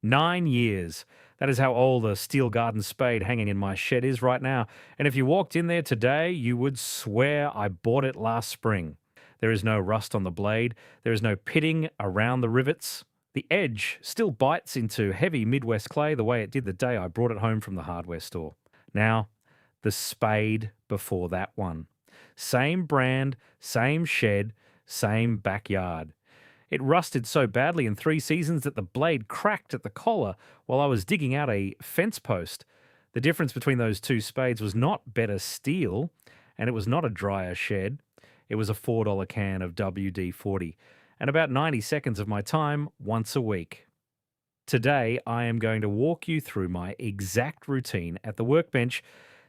9 years. That is how old a steel garden spade hanging in my shed is right now. And if you walked in there today, you would swear I bought it last spring. There is no rust on the blade. There is no pitting around the rivets. The edge still bites into heavy Midwest clay the way it did the day I brought it home from the hardware store. Now, the spade before that one. Same brand, same shed, same backyard. It rusted so badly in 3 seasons that the blade cracked at the collar while I was digging out a fence post. The difference between those two spades was not better steel, and it was not a drier shed. It was a $4 can of WD-40, and about 90 seconds of my time once a week. Today, I am going to walk you through my exact routine at the workbench,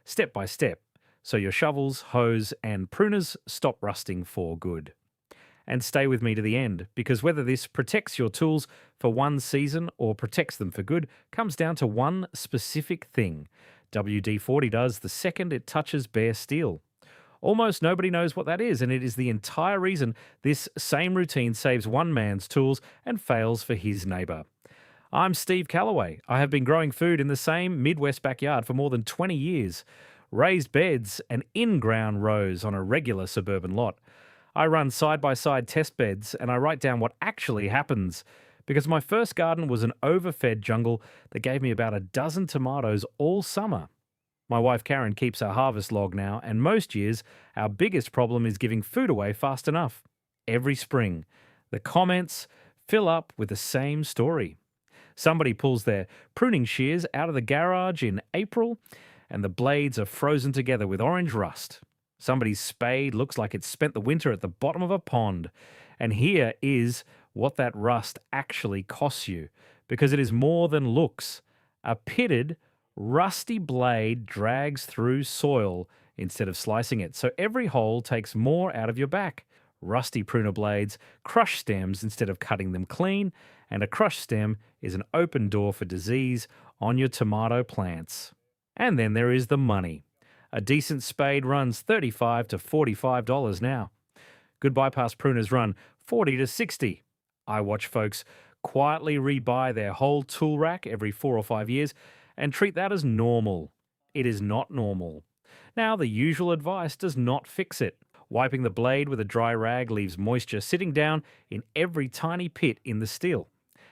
step by step, so your shovels, hose, and pruners stop rusting for good. And stay with me to the end, because whether this protects your tools for one season or protects them for good comes down to one specific thing. WD-40 does the second it touches bare steel. Almost nobody knows what that is, and it is the entire reason this same routine saves one man's tools and fails for his neighbour. I'm Steve Calloway. I have been growing food in the same Midwest backyard for more than 20 years. Raised beds and in-ground rows on a regular suburban lot. I run side-by-side test beds and I write down what actually happens, because my first garden was an overfed jungle that gave me about a dozen tomatoes all summer. My wife Karen keeps our harvest log now, and most years our biggest problem is giving food away fast enough. Every spring, the comments fill up with the same story. Somebody pulls their pruning shears out of the garage in April and the blades are frozen together with orange rust. Somebody's spade looks like it's spent the winter at the bottom of a pond. And here is what that rust actually costs you, because it is more than looks. A pitted, rusty blade drags through soil instead of slicing it, so every hole takes more out of your back. Rusty pruner blades crush stems instead of cutting them clean, and a crushed stem is an open door for disease on your tomato plants. And then there is the money. A decent spade runs $35 to $45 now. Good bypass pruners run $40 to $60. I watch folks quietly rebuy their whole tool rack every 4 or 5 years and treat that as normal. It is not normal. Now, the usual advice does not fix it. Wiping the blade with a dry rag leaves moisture sitting down in every tiny pit in the steel.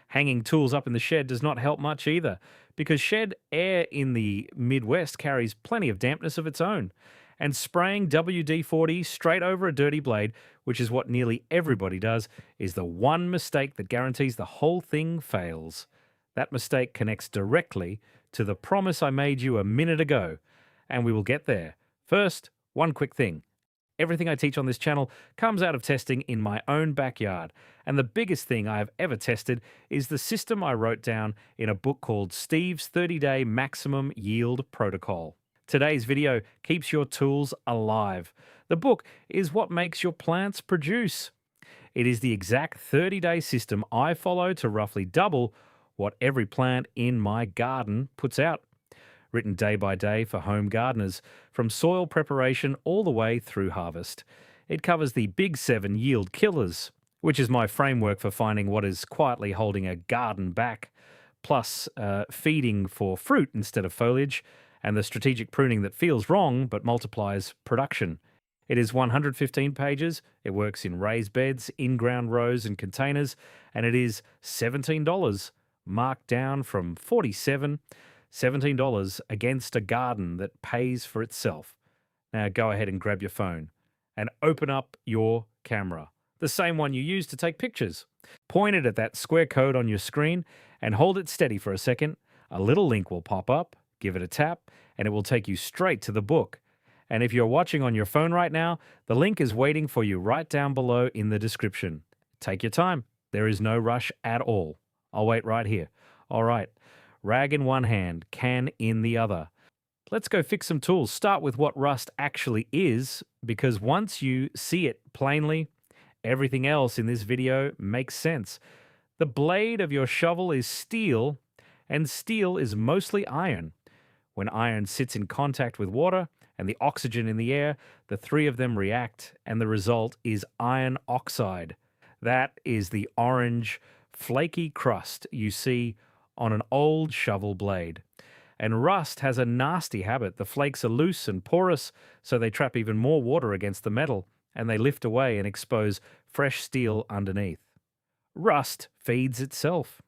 Hanging tools up in the shed does not help much either, because shed air in the Midwest carries plenty of dampness of its own. And spraying WD-40 straight over a dirty blade, which is what nearly everybody does, is the one mistake that guarantees the whole thing fails. That mistake connects directly to the promise I made you a minute ago, and we will get there. First, one quick thing. Everything I teach on this channel comes out of testing in my own backyard, and the biggest thing I have ever tested is the system I wrote down in a book called Steve's 30-Day Maximum Yield Protocol. Today's video keeps your tools alive. The book is what makes your plants produce. It is the exact 30-day system I follow to roughly double what every plant in my garden puts out. Written day by day for home gardeners, from soil preparation all the way through harvest. It covers the Big 7 yield killers, which is my framework for finding what is quietly holding a garden back, plus feeding for fruit instead of foliage, and the strategic pruning that feels wrong but multiplies production. It is 115 pages, it works in raised beds, in-ground rows and containers, and it is $17, marked down from $47 against a garden that pays for itself. Now go ahead and grab your phone and open up your camera, the same one you use to take pictures. Point it at that square code on your screen and hold it steady for a second. A little link will pop up, give it a tap, and it will take you straight to the book. And if you're watching on your phone right now, the link is waiting for you right down below in the description. Take your time. There is no rush at all. I'll wait right here. All right. Rag in one hand, can in the other. Let's go fix some tools. Start with what rust actually is, because once you see it plainly, everything else in this video makes sense. The blade of your shovel is steel, and steel is mostly iron. When iron sits in contact with water and the oxygen in the air, the three of them react, and the result is iron oxide. That is the orange, flaky crust you see on an old shovel blade. And rust has a nasty habit. The flakes are loose and porous, so they trap even more water against the metal, and they lift away and expose fresh steel underneath. Rust feeds itself.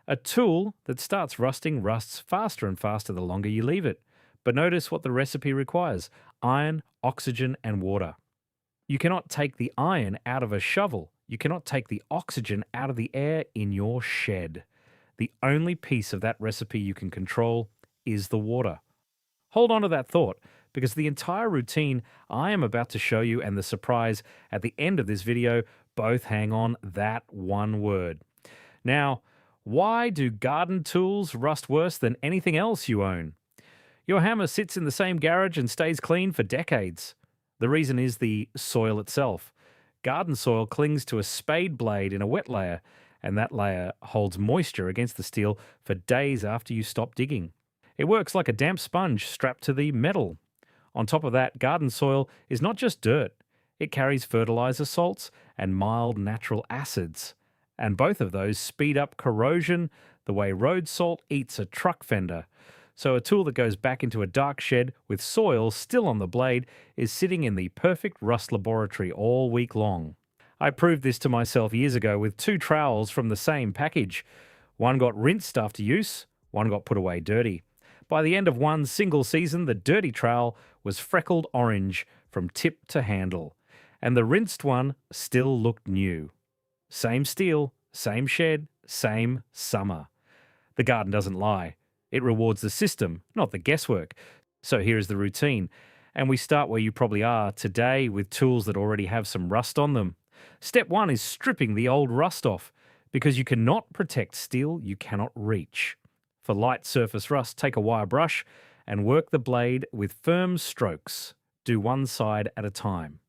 A tool that starts rusting rusts faster and faster the longer you leave it. But notice what the recipe requires: iron, oxygen, and water. You cannot take the iron out of a shovel. You cannot take the oxygen out of the air in your shed. The only piece of that recipe you can control is the water. Hold on to that thought, because the entire routine I am about to show you and the surprise at the end of this video both hang on that one word. Now, why do garden tools rust worse than anything else you own? Your hammer sits in the same garage and stays clean for decades. The reason is the soil itself. Garden soil clings to a spade blade in a wet layer, and that layer holds moisture against the steel for days after you stop digging. It works like a damp sponge strapped to the metal. On top of that, garden soil is not just dirt. It carries fertilizer salts and mild natural acids. And both of those speed up corrosion the way road salt eats a truck fender. So a tool that goes back into a dark shed with soil still on the blade is sitting in the perfect rust laboratory all week long. I proved this to myself years ago with 2 trowels from the same package. One got rinsed after use, one got put away dirty. By the end of one single season, the dirty trowel was freckled orange from tip to handle, and the rinsed one still looked new. Same steel, same shed, same summer. The garden doesn't lie. It rewards the system, not the guesswork. So here is the routine. And we start where you probably are today with tools that already have some rust on them. Step 1 is stripping the old rust off, because you cannot protect steel you cannot reach. For light surface rust, take a wire brush and work the blade with firm strokes. Do one side at a time.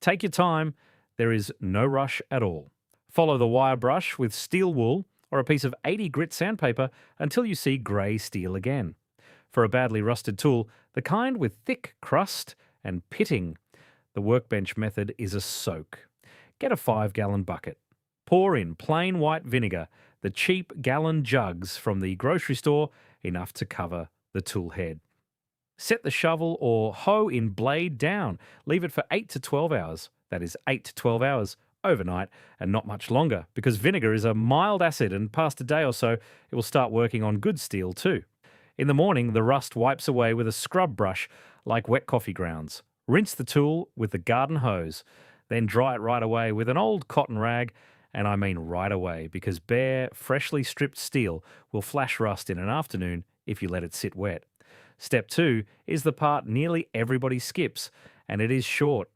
Take your time. There is no rush at all. Follow the wire brush with steel wool or a piece of 80 grit sandpaper until you see grey steel again. For a badly rusted tool, the kind with thick crust and pitting, the workbench method is a soak. Get a 5-gallon bucket. Pour in plain white vinegar, the cheap gallon jugs from the grocery store, enough to cover the tool head. Set the shovel or hoe in blade down. Leave it for 8 to 12 hours. That is 8 to 12 hours overnight and not much longer, because vinegar is a mild acid and past a day or so it will start working on good steel too. In the morning, the rust wipes away with a scrub brush like wet coffee grounds. Rinse the tool with the garden hose, then dry it right away with an old cotton rag, and I mean right away, because bare, freshly stripped steel will flash rust in an afternoon if you let it sit wet. Step 2 is the part nearly everybody skips, and it is short.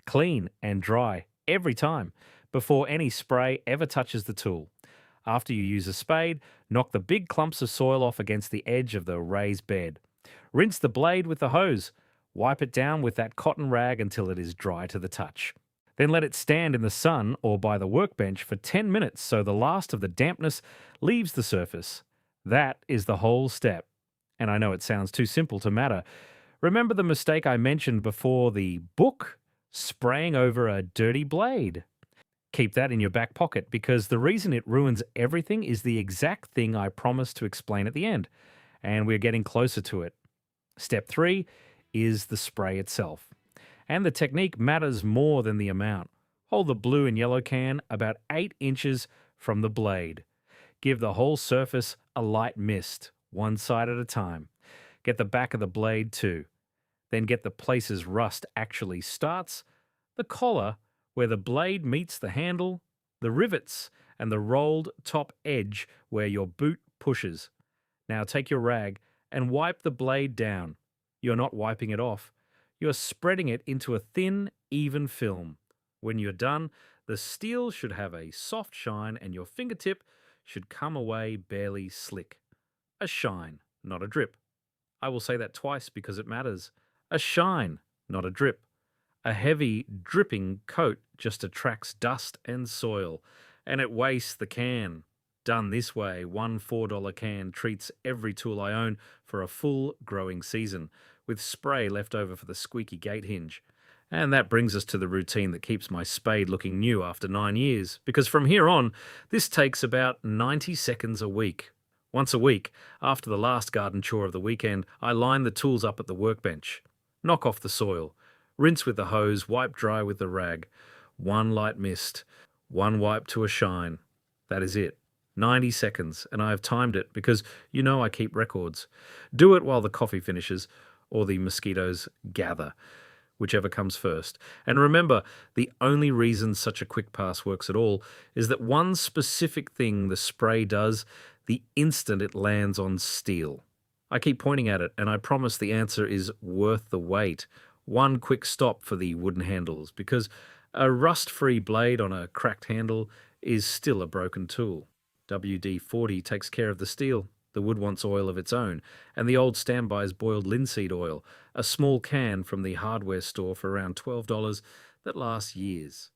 Clean and dry every time before any spray ever touches the tool. After you use a spade, knock the big clumps of soil off against the edge of the raised bed. Rinse the blade with the hose. Wipe it down with that cotton rag until it is dry to the touch. Then let it stand in the sun or by the workbench for 10 minutes so the last of the dampness leaves the surface. That is the whole step. And I know it sounds too simple to matter. Remember the mistake I mentioned before the book? Spraying over a dirty blade. Keep that in your back pocket, because the reason it ruins everything is the exact thing I promised to explain at the end, and we're getting closer to it. Step 3 is the spray itself. And the technique matters more than the amount. Hold the blue and yellow can about 8 inches from the blade. Give the whole surface a light mist, one side at a time. Get the back of the blade too. Then get the places rust actually starts, the collar where the blade meets the handle, the rivets, and the rolled top edge where your boot pushes. Now take your rag and wipe the blade down. You're not wiping it off. You're spreading it into a thin, even film. When you're done, the steel should have a soft shine and your fingertip should come away barely slick. A shine, not a drip. I will say that twice because it matters. A shine, not a drip. A heavy, dripping coat just attracts dust and soil, and it wastes the can. Done this way, one $4 can treats every tool I own for a full growing season, with spray left over for the squeaky gate hinge. And that brings us to the routine that keeps my spade looking new after 9 years, because from here on, this takes about 90 seconds a week. Once a week, after the last garden chore of the weekend, I line the tools up at the workbench. Knock off the soil. Rinse with the hose, wipe dry with the rag. One light mist. One wipe to a shine. That is it. 90 seconds, and I have timed it because you know I keep records. Do it while the coffee finishes or the mosquitoes gather, whichever comes first. And remember, the only reason such a quick pass works at all is that one specific thing the spray does the instant it lands on steel. I keep pointing at it, and I promise the answer is worth the wait. One quick stop for the wooden handles, because a rust-free blade on a cracked handle is still a broken tool. WD-40 takes care of the steel. The wood wants oil of its own, and the old standby is boiled linseed oil, a small can from the hardware store for around $12 that lasts years.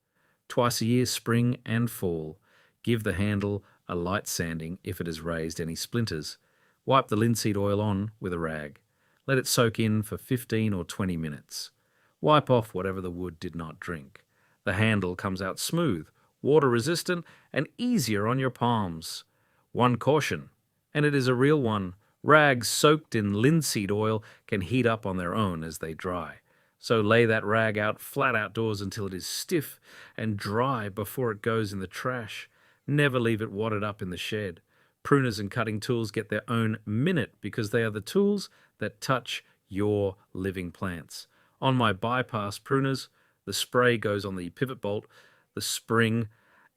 Twice a year, spring and fall. Give the handle a light sanding if it has raised any splinters. Wipe the linseed oil on with a rag. Let it soak in for 15 or 20 minutes. Wipe off whatever the wood did not drink. The handle comes out smooth, water resistant, and easier on your palms. One caution, and it is a real one: rags soaked in linseed oil can heat up on their own as they dry. So lay that rag out flat outdoors until it is stiff and dry before it goes in the trash. Never leave it wadded up in the shed. Pruners and cutting tools get their own minute because they are the tools that touch your living plants. On my bypass pruners, the spray goes on the pivot bolt, the spring,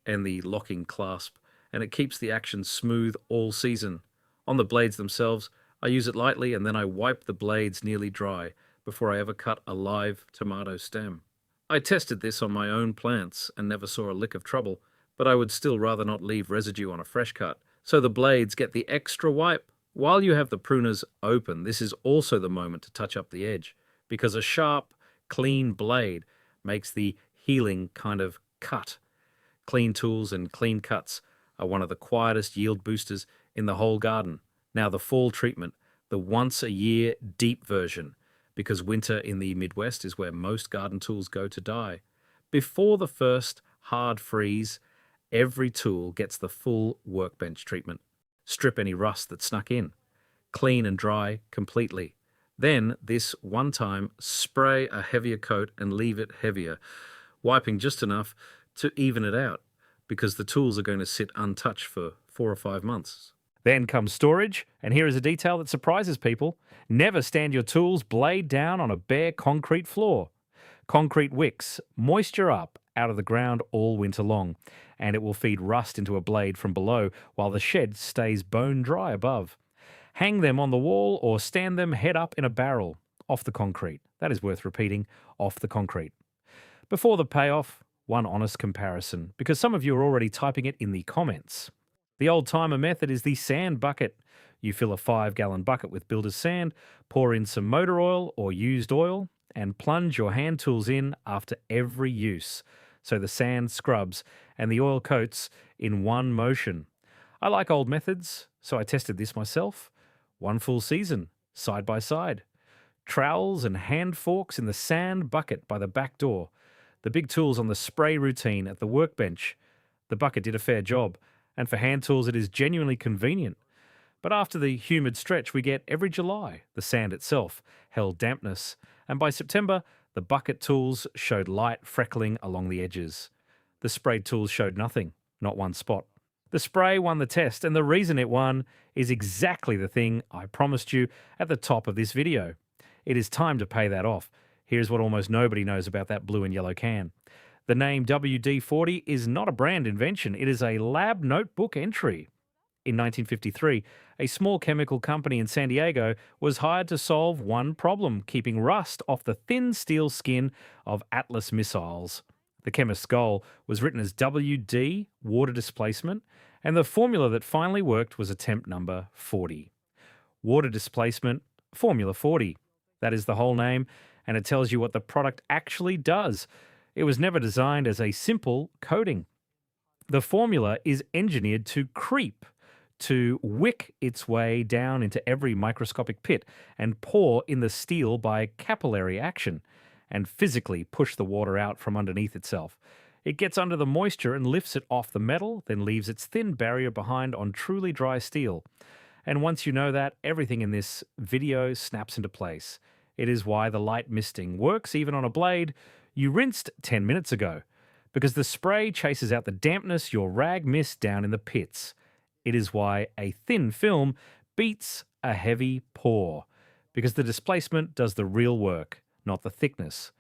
and the locking clasp, and it keeps the action smooth all season. On the blades themselves, I use it lightly and then I wipe the blades nearly dry before I ever cut a live tomato stem. I tested this on my own plants and never saw a lick of trouble, but I would still rather not leave residue on a fresh cut, so the blades get the extra wipe. While you have the pruners open, this is also the moment to touch up the edge, because a sharp, clean blade makes the healing kind of cut. Clean tools and clean cuts are one of the quietest yield boosters in the whole garden. Now the fall treatment, the once-a-year deep version, because winter in the Midwest is where most garden tools go to die. Before the first hard freeze, every tool gets the full workbench treatment. Strip any rust that snuck in. Clean and dry completely. Then, this one time, spray a heavier coat and leave it heavier, wiping just enough to even it out, because the tools are going to sit untouched for 4 or 5 months. Then comes storage, and here is a detail that surprises people. Never stand your tools blade down on a bare concrete floor. Concrete wicks moisture up out of the ground all winter long, and it will feed rust into a blade from below while the shed stays bone dry above. Hang them on the wall or stand them head up in a barrel, off the concrete. That is worth repeating, off the concrete. Before the payoff, one honest comparison, because some of you are already typing it in the comments. The old-timer method is the sand bucket. You fill a 5-gallon bucket with builder's sand, pour in some motor oil or used oil, and plunge your hand tools in after every use, so the sand scrubs and the oil coats in one motion. I like old methods, so I tested this myself. 1 full season, side by side. Trowels and hand forks in the sand bucket by the back door. The big tools on the spray routine at the workbench. The bucket did a fair job, and for hand tools it is genuinely convenient. But after the humid stretch we get every July, the sand itself held dampness, and by September the bucket tools showed light freckling along the edges. The sprayed tools showed nothing, not one spot. The spray won the test, and the reason it won is exactly the thing I promised you at the top of this video. It is time to pay that off. Here's what almost nobody knows about that blue and yellow can. The name WD-40 is not a brand invention. It is a lab notebook entry. In 1953, a small chemical company in San Diego was hired to solve one problem: keeping rust off the thin steel skin of Atlas missiles. The chemist's goal was written as WD, water displacement, and the formula that finally worked was attempt number 40. Water displacement, formula 40. That is the whole name, and it tells you what the product actually does. It was never designed as a simple coating. The formula is engineered to creep, to wick its way down into every microscopic pit and pour in the steel by capillary action, and physically push the water out from underneath itself. It gets under the moisture and lifts it off the metal, then leaves its thin barrier behind on truly dry steel. And once you know that, everything in this video snaps into place. It is why the light misting works even on a blade you rinsed 10 minutes ago, because the spray chases out the dampness your rag missed down in the pits. It is why a thin film beats a heavy pour, because the displacement does the real work, not the thickness.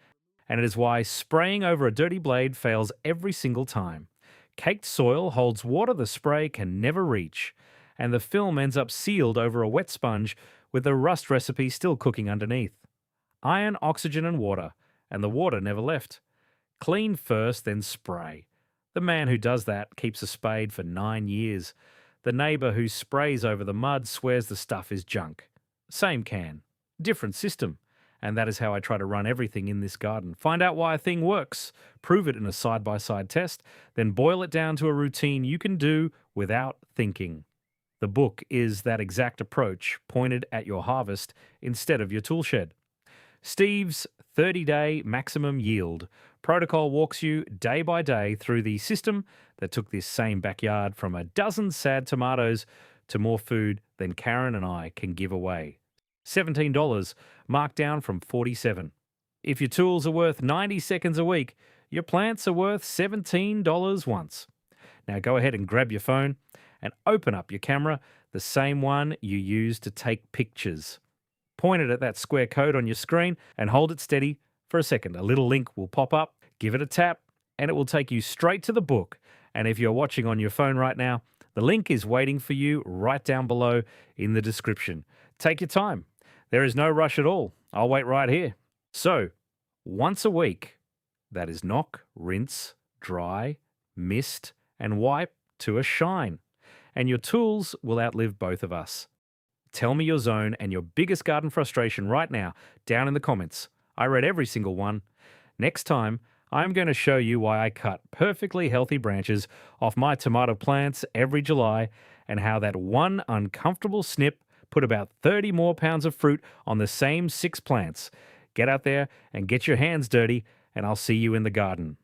And it is why spraying over a dirty blade fails every single time. Caked soil holds water the spray can never reach, and the film ends up sealed over a wet sponge with the rust recipe still cooking underneath. Iron, oxygen, and water, and the water never left. Clean first, then spray. The man who does that keeps a spade for 9 years. The neighbour who sprays over the mud swears the stuff is junk. Same can, different system. And that is how I try to run everything in this garden. Find out why a thing works, prove it in a side-by-side test, then boil it down to a routine you can do without thinking. The book is that exact approach pointed at your harvest instead of your tool shed. Steve's 30-day maximum yield protocol walks you day by day through the system that took this same backyard from a dozen sad tomatoes to more food than Karen and I can give away. $17, marked down from $47. If your tools are worth 90 seconds a week, your plants are worth $17 once. Now go ahead and grab your phone and open up your camera, the same one you use to take pictures. Point it at that square code on your screen and hold it steady for a second. A little link will pop up, give it a tap, and it will take you straight to the book. And if you're watching on your phone right now, the link is waiting for you right down below in the description. Take your time. There is no rush at all. I'll wait right here. So, once a week, that is knock, rinse, dry, mist, and wipe to a shine. And your tools will outlive both of us. Tell me your zone and your biggest garden frustration right now down in the comments. I read every single one. Next time, I'm going to show you why I cut perfectly healthy branches off my tomato plants every July and how that one uncomfortable snip put about 30 more pounds of fruit on the same 6 plants. Get out there and get your hands dirty, and I'll see you in the garden.